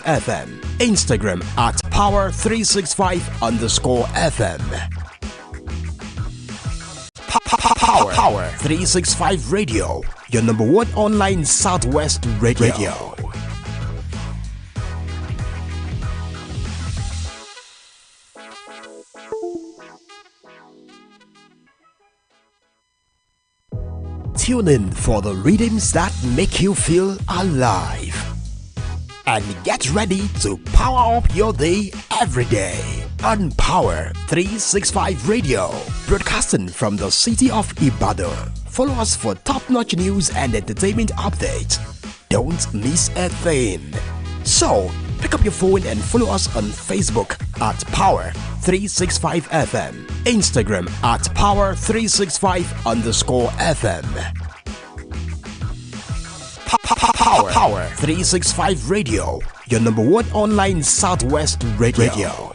FM, Instagram at Power365_FM. Power 365 Radio, your number one online Southwest radio. Tune in for the rhythms that make you feel alive. And get ready to power up your day every day on Power 365 Radio, broadcasting from the city of Ibadan. Follow us for top-notch news and entertainment updates. Don't miss a thing. So, pick up your phone and follow us on Facebook at Power 365 FM, Instagram at Power365_FM. Power 365 Radio, your number one online Southwest radio.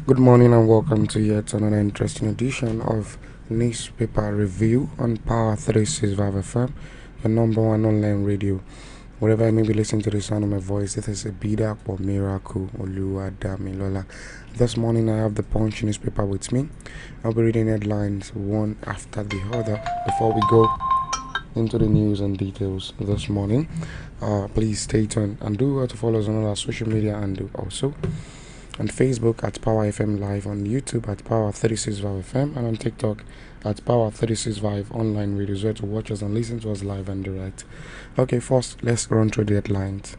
Good morning and welcome to yet another interesting edition of Newspaper Review on Power 365 FM, your number one online radio. Wherever you may be listening to the sound of my voice, this is a Bida or Miracle Oluwadamilola. This morning I have the Punch newspaper with me. I'll be reading headlines one after the other before we go into the news and details this morning. Please stay tuned and do to follow us on all our social media and also on Facebook at Power FM Live, on YouTube at Power 365 FM, and on TikTok at Power 365 Online Radio, where to watch us and listen to us live and direct. Okay, first let's run through the headlines.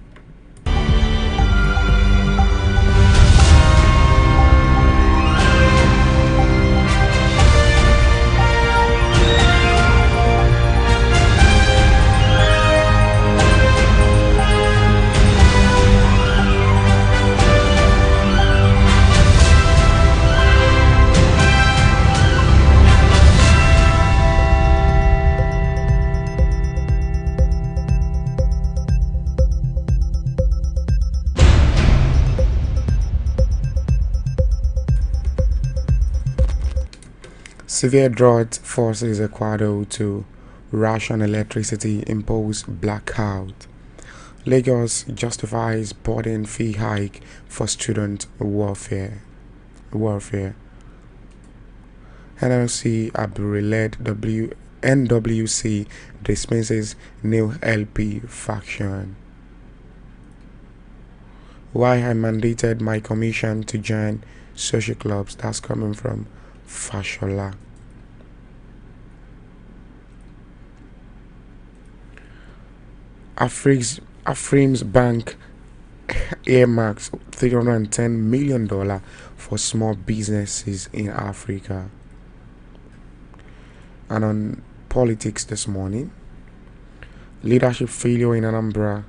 Severe drought forces Ecuador to ration electricity, impose blackout. Lagos justifies boarding fee hike for student warfare. NLC Abu-led NWC dismisses new LP faction. Why I mandated my commission to join social clubs. That's coming from Fashola. Afrim's bank earmarks $310 million for small businesses in Africa. And on politics this morning, leadership failure in Anambra,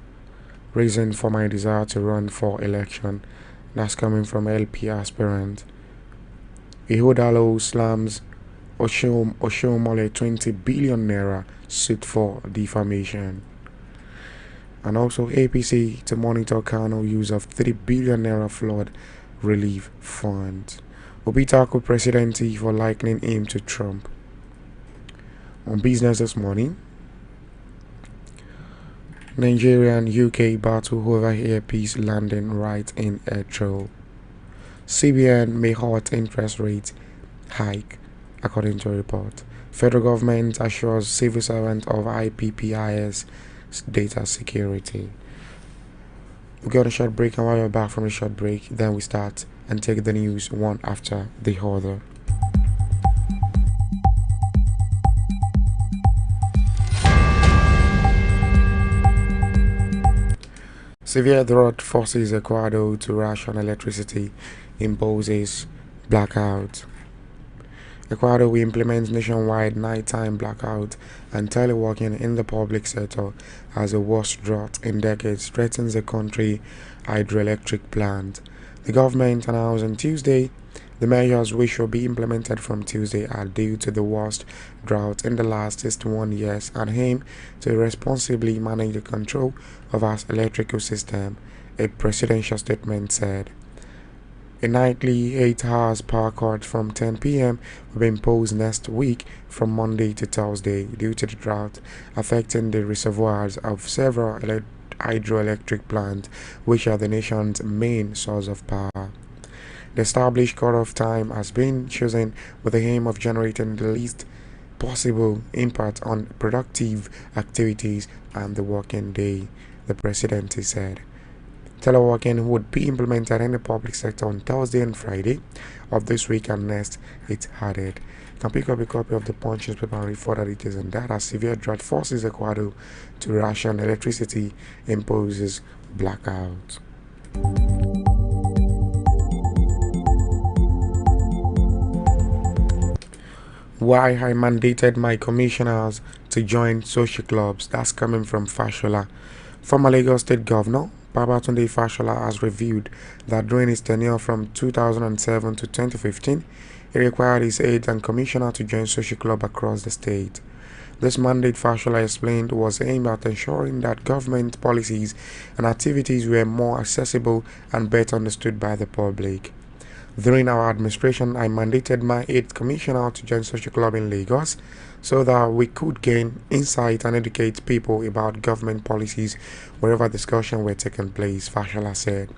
reason for my desire to run for election. That's coming from LP aspirant. Ihodalo slams Oshiomhole 20 billion naira suit for defamation. And also APC to monitor Kano use of 3 billion naira flood relief fund. Obitako presidency for likening him to Trump. On business this morning, Nigeria and UK battle over earpiece landing right in Heathrow. CBN may halt interest rate hike, according to a report. Federal government assures civil servant of IPPIS data security. We got a short break, and while we're back from a short break, then we start and take the news one after the other. Severe drought forces Ecuador to ration electricity, imposes blackout. Ecuador will implement nationwide nighttime blackout and teleworking in the public sector as the worst drought in decades threatens the country's hydroelectric plant. The government announced on Tuesday the measures which will be implemented from Tuesday are due to the worst drought in the last 61 years and aim to responsibly manage the control of our electrical system, a presidential statement said. A nightly 8 hours power cut from 10 p.m. will be imposed next week from Monday to Thursday due to the drought affecting the reservoirs of several hydroelectric plants, which are the nation's main source of power. The established cut-off time has been chosen with the aim of generating the least possible impact on productive activities and the working day, the presidency said. Teleworking would be implemented in the public sector on Thursday and Friday of this week and next, it added. You can pick up a copy of the Punch newspaper and read further details on that as severe drought forces Ecuador to ration electricity, imposes blackout. Why I mandated my commissioners to join social clubs. That's coming from Fashola. Former Lagos State Governor Babatunde Fashola has revealed that during his tenure from 2007 to 2015, he required his aides and commissioner to join social clubs across the state. This mandate, Fashola explained, was aimed at ensuring that government policies and activities were more accessible and better understood by the public. During our administration, I mandated my aide commissioner to join social club in Lagos so that we could gain insight and educate people about government policies wherever discussions were taking place, Fashola said.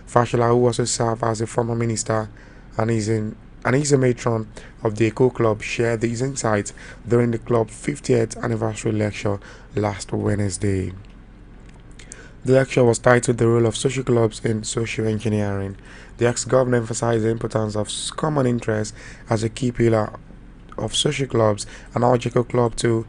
Fashola, who also served as a former minister and is a matron of the Eco Club, shared these insights during the club's 50th anniversary lecture last Wednesday. The lecture was titled The Role of Social Clubs in Social Engineering. The ex-governor emphasized the importance of common interest as a key pillar of social clubs and urged Eco Club to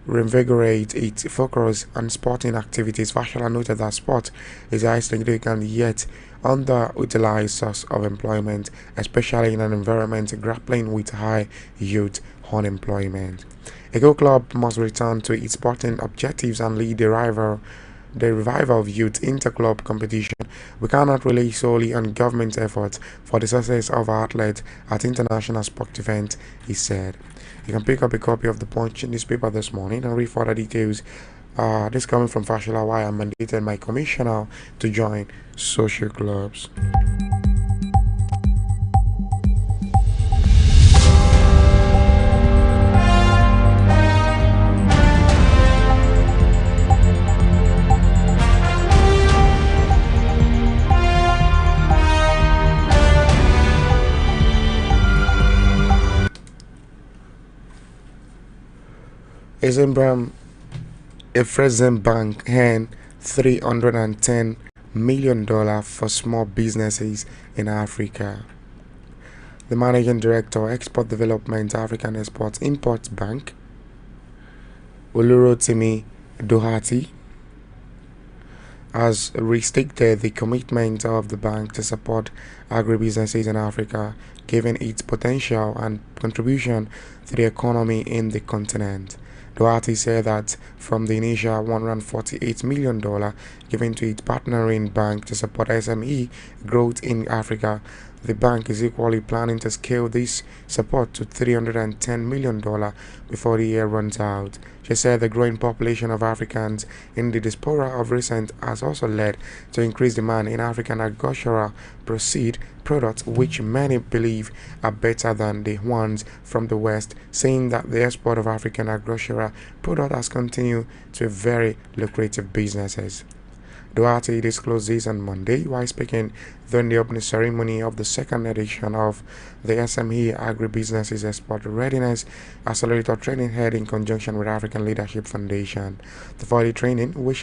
reinvigorate its focus on sporting activities. Fashola noted that sport is a highly significant yet underutilized source of employment, especially in an environment grappling with high youth unemployment. Eco Club must return to its sporting objectives and lead the revival of youth inter-club competition. We cannot rely solely on government efforts for the success of our athletes at international sport events, he said. You can pick up a copy of the Punch newspaper this morning and read further details. This coming from Fashola, why I mandated my commissioner to join social clubs. Afrexim Bank earned $310 million for small businesses in Africa. The managing director, Export Development African Export-Import Bank, Olurotimi Doherty, has restated the commitment of the bank to support agribusinesses in Africa, given its potential and contribution to the economy in the continent. Doherty said that from the initial $148 million given to its partnering bank to support SME growth in Africa, the bank is equally planning to scale this support to $310 million before the year runs out. She said the growing population of Africans in the diaspora of recent has also led to increased demand in African agricultural products, which many believe are better than the ones from the West, saying that the export of African agricultural products has continued to be very lucrative businesses. Doherty disclosed this on Monday while speaking during the opening ceremony of the second edition of the SME Agribusinesses Export Readiness Accelerator Training held in conjunction with African Leadership Foundation. The 4-day training, which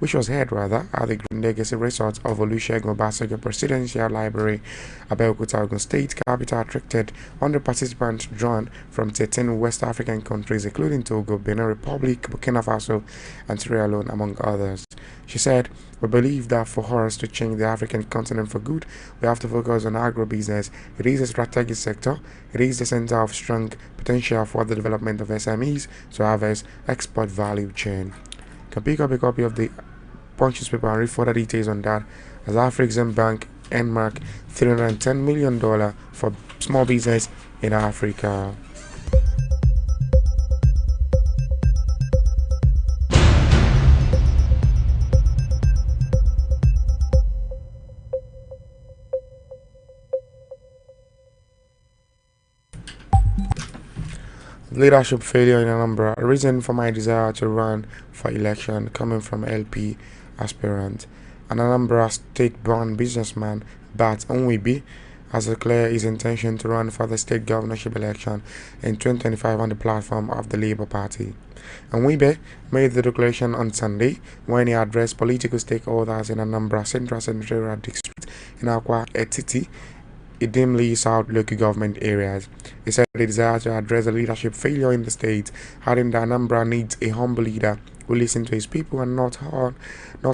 which was held rather at the Legacy Resort of Olusegun Obasanjo Presidential Library, Abeokuta, Ogun State capital, attracted 100 participants drawn from 13 West African countries, including Togo, Benin Republic, Burkina Faso, and Sierra Leone, among others. She said, "We believe that for us to change the African continent for good, we have to focus on agribusiness. It is a strategic sector. It is the center of strong potential for the development of SMEs to harvest export value chain." You can pick up a copy of the Punch newspaper and read further details on that, as Afrexim Bank earmarked $310 million for small business in Africa. Leadership failure in Anambra, a reason for my desire to run for election, coming from LP aspirant. An Anambra state-born businessman, Bat Onwibi, has declared his intention to run for the state governorship election in 2025 on the platform of the Labour Party. Onwibi made the declaration on Sunday when he addressed political stakeholders in Anambra Central Senatorial District in Akwa Etiti, dimly South local government areas. He said he desired to address the leadership failure in the state, adding that Anambra needs a humble leader who listens to his people and not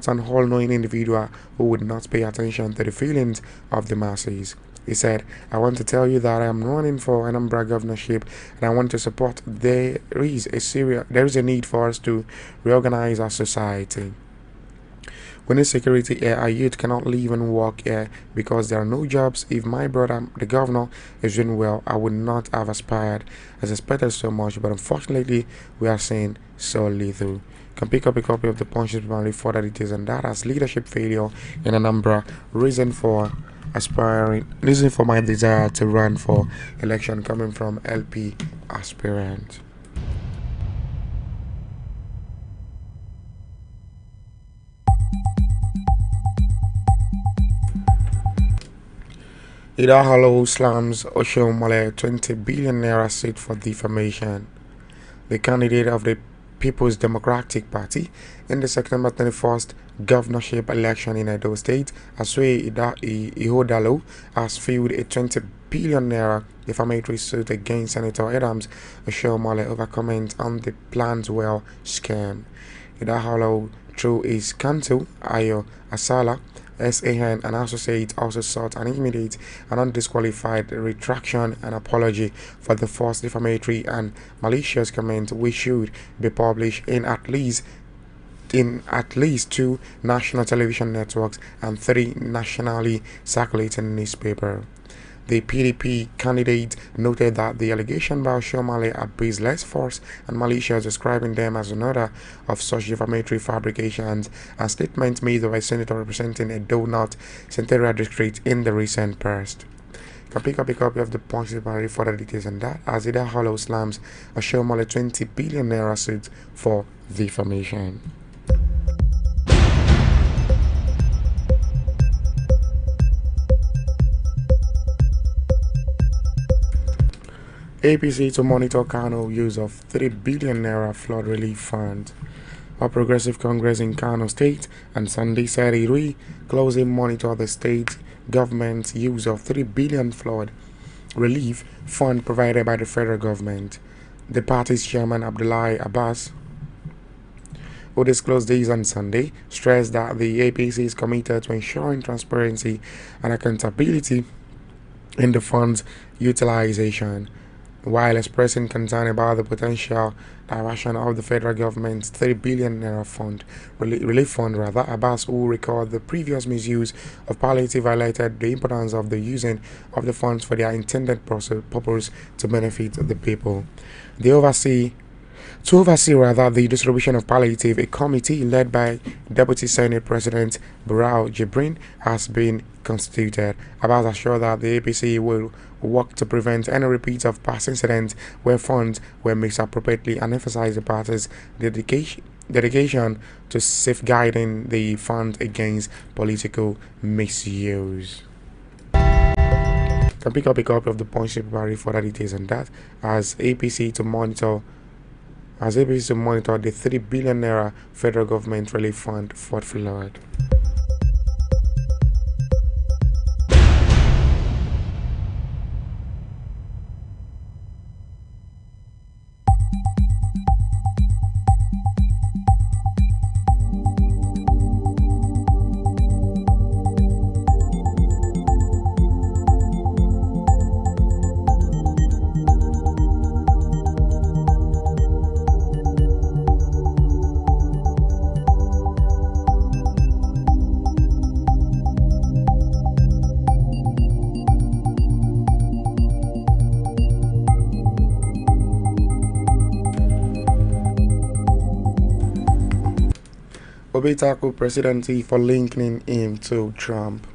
an all-knowing individual who would not pay attention to the feelings of the masses. He said, "I want to tell you that I am running for Anambra governorship and I want to support. There is a need for us to reorganize our society. We need security here. Our youth cannot live and work here because there are no jobs. If my brother, the governor, is doing well, I would not have as expected so much, but unfortunately, we are seeing so little." You can pick up a copy of the Punch newspaper and read further details on that, as leadership failure in Anambra, reason for my desire to run for election, coming from LP aspirant. Ida Hollow slams Oshomole 20 billion naira suit for defamation. The candidate of the People's Democratic Party in the September 21st governorship election in Edo State, Asue Ihodalo, has filed a 20 billion naira defamatory suit against Senator Adams Oshomole over comment on the planned well scam. Ida Hollow, through his counsel Ayo Asala, SAN and associates, also sought an immediate and undisqualified retraction and apology for the false, defamatory and malicious comment, which should be published in at least 2 national television networks and 3 nationally circulating newspapers. The PDP candidate noted that the allegation by Oshomole are baseless, false, and malicious, describing them as another of such defamatory fabrications and statements made by a senator representing Edo North Senatorial District in the recent past. You can pick up a copy of the Punch newspaper for the details on that, as Ida Hollow slams Oshomole 20 billion naira suit for defamation. APC to monitor Kano use of 3 billion naira flood relief fund. Our Progressive Congress in Kano State and Sunday said it will closely monitor the state government's use of 3 billion flood relief fund provided by the federal government. The party's chairman Abdullahi Abbas, who disclosed this on Sunday, stressed that the APC is committed to ensuring transparency and accountability in the fund's utilization, while expressing concern about the potential diversion of the federal government's 3 billion naira relief fund. Abbas, who recalled the previous misuse of palliative, highlighted the importance of the using of the funds for their intended purpose to benefit the people. To oversee the distribution of palliative, a committee led by Deputy Senate President Barau Jibrin has been constituted. Abbas assured that the APC will work to prevent any repeat of past incidents where funds were misappropriately, and emphasized the party's dedication to safeguarding the fund against political misuse. Can pick up a copy of the Punch newspaper for further details on that, as APC to monitor as ABC to monitor the 3 billion naira federal government relief fund for flood. Obi tackled presidency for linking him to Trump.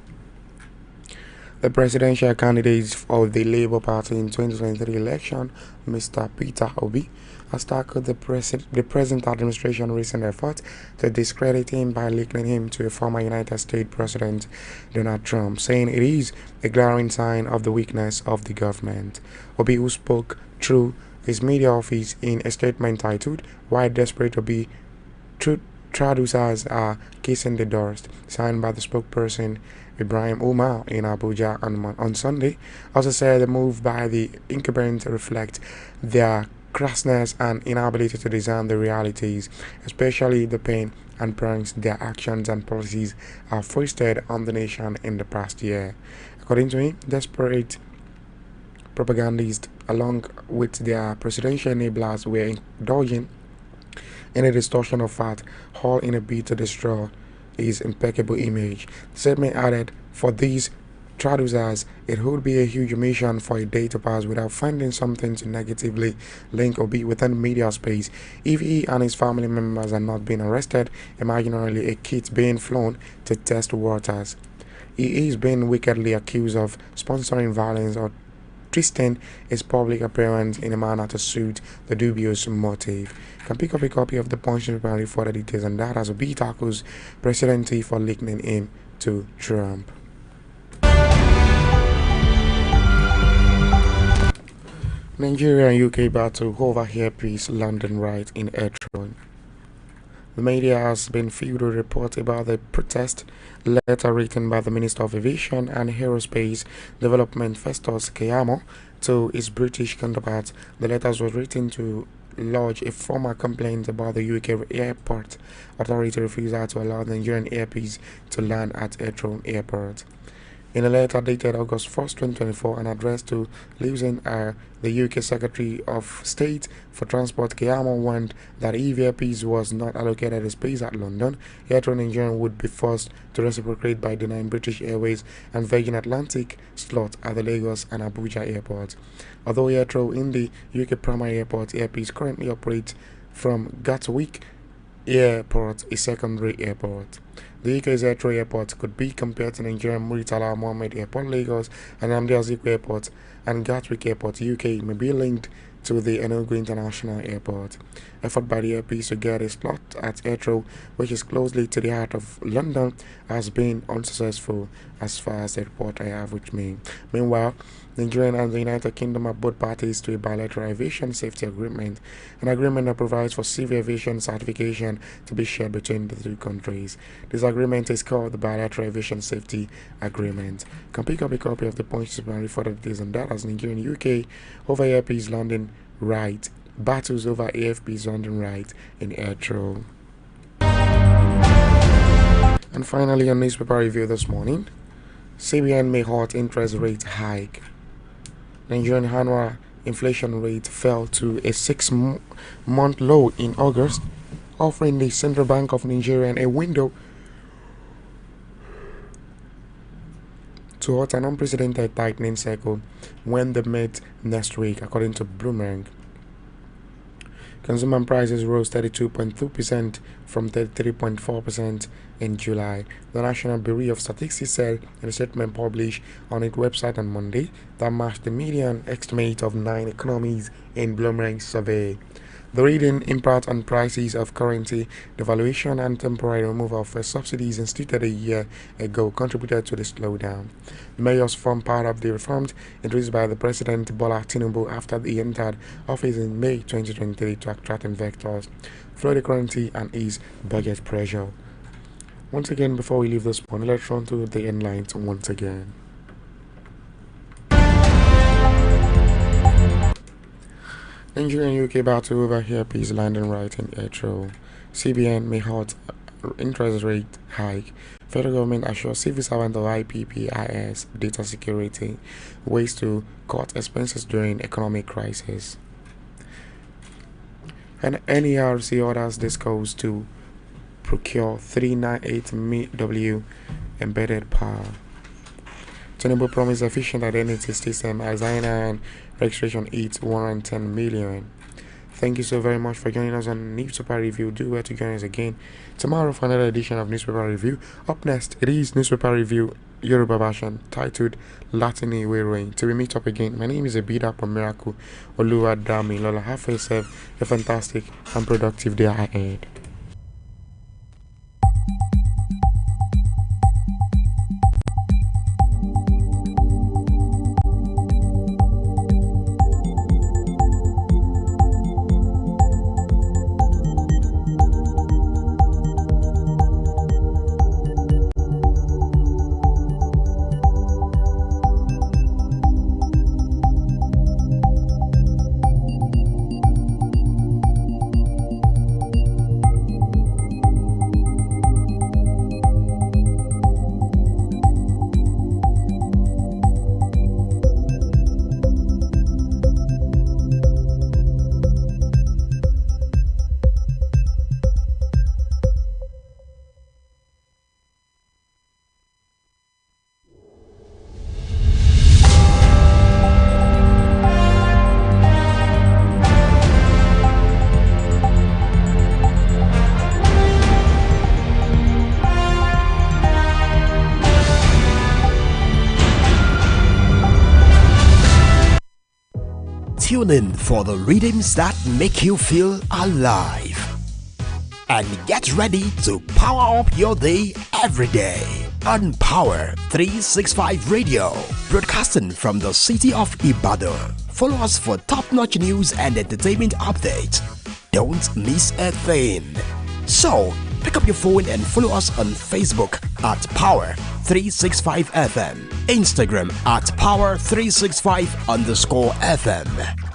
The presidential candidate of the Labour Party in 2023 election, Mr. Peter Obi, has tackled the present administration's recent effort to discredit him by linking him to a former United States President, Donald Trump, saying it is a glaring sign of the weakness of the government. Obi, who spoke through his media office in a statement titled, "Why Desperate to Be Truth Traducers Are Kissing the Dust," signed by the spokesperson Ibrahim Umar in Abuja on Sunday, also said the move by the incumbent reflects their crassness and inability to discern the realities, especially the pain and pranks their actions and policies have foisted on the nation in the past year. According to him, desperate propagandists, along with their presidential enablers, were indulging in a distortion of fact, all in a bid to destroy his impeccable image. The statement added, "For these traducers, it would be a huge mission for a day to pass without finding something to negatively link or be within the media space. If he and his family members are not being arrested, imaginarily a kit being flown to test waters. He is being wickedly accused of sponsoring violence or twisting his public appearance in a manner to suit the dubious motive." You can pick up a copy of the Punch newspaper for the details on that, as Obi tackles presidency for linking him to Trump. Nigeria and UK battle over hairpiece London riot in Heathrow. The media has been filled with reports about the protest letter written by the Minister of Aviation and Aerospace Development Festus Keyamo to his British counterpart. The letter was written to lodge a formal complaint about the UK airport authority refusal to allow the Nigerian airpiece to land at Heathrow Airport. In a letter dated August 1st, 2024, and addressed to Lewson, the UK Secretary of State for Transport, Keyamo warned that if airpiece was not allocated a space at London, Heathrow Nigeria would be forced to reciprocate by denying British Airways and Virgin Atlantic slots at the Lagos and Abuja airports. Although Heathrow, in the UK primary airport, airpiece currently operates from Gatwick Airport, a secondary airport. The UK's Heathrow Airport could be compared to Nigerian Murtala Mohammed Airport, Lagos, and Nnamdi Azikiwe Airport and Gatwick Airport, UK, may be linked to the Enugu International Airport. Effort by the airpiece to get a slot at Heathrow, which is closely to the heart of London, has been unsuccessful as far as the report I have with me. Meanwhile, Nigeria and the United Kingdom are both parties to a bilateral aviation safety agreement, an agreement that provides for civil aviation certification to be shared between the two countries. This agreement is called the Bilateral Aviation Safety Agreement. You can pick up a copy of the Punch and further details on that, as Nigeria and UK over airpiece London right battles over AFP's London right in Heathrow. And finally, a newspaper review this morning. CBN may halt interest rate hike. Nigerian annual inflation rate fell to a 6-month low in August, offering the Central Bank of Nigeria a window to halt an unprecedented tightening cycle when they meet next week, according to Bloomberg. Consumer prices rose 32.2% from 33.4% in July. The National Bureau of Statistics said in a statement published on its website on Monday that matched the median estimate of 9 economies in Bloomberg's survey. The reading impact on prices of currency devaluation and temporary removal of subsidies instituted a year ago contributed to the slowdown. The mayors form part of the reforms introduced by the President Bola Tinubu after he entered office in May 2023 to attract investors, flow the currency, and ease budget pressure. Once again, before we leave this one, let's run through the headlines once again. Nigeria and UK battle over hairpiece landing right in April. CBN may halt interest rate hike. Federal government assures civil servant of IPPIS data security. Ways to cut expenses during economic crisis. And NERC orders Discos to procure 398 MW embedded power. Tinubu promised efficient identity system as INN registration hits 110 million. Thank you so very much for joining us on Newspaper Review. Do well to join us again tomorrow for another edition of Newspaper Review. Up next, it is Newspaper Review Yoruba version titled Latini Wearing. Till we meet up again, my name is Abida from Miracle Oluwadami Lola. Have yourself a fantastic and productive day ahead. Tune in for the rhythms that make you feel alive. And get ready to power up your day every day on Power 365 Radio, broadcasting from the city of Ibadan. Follow us for top-notch news and entertainment updates. Don't miss a thing. So, pick up your phone and follow us on Facebook at Power 365 FM, Instagram at Power365_FM.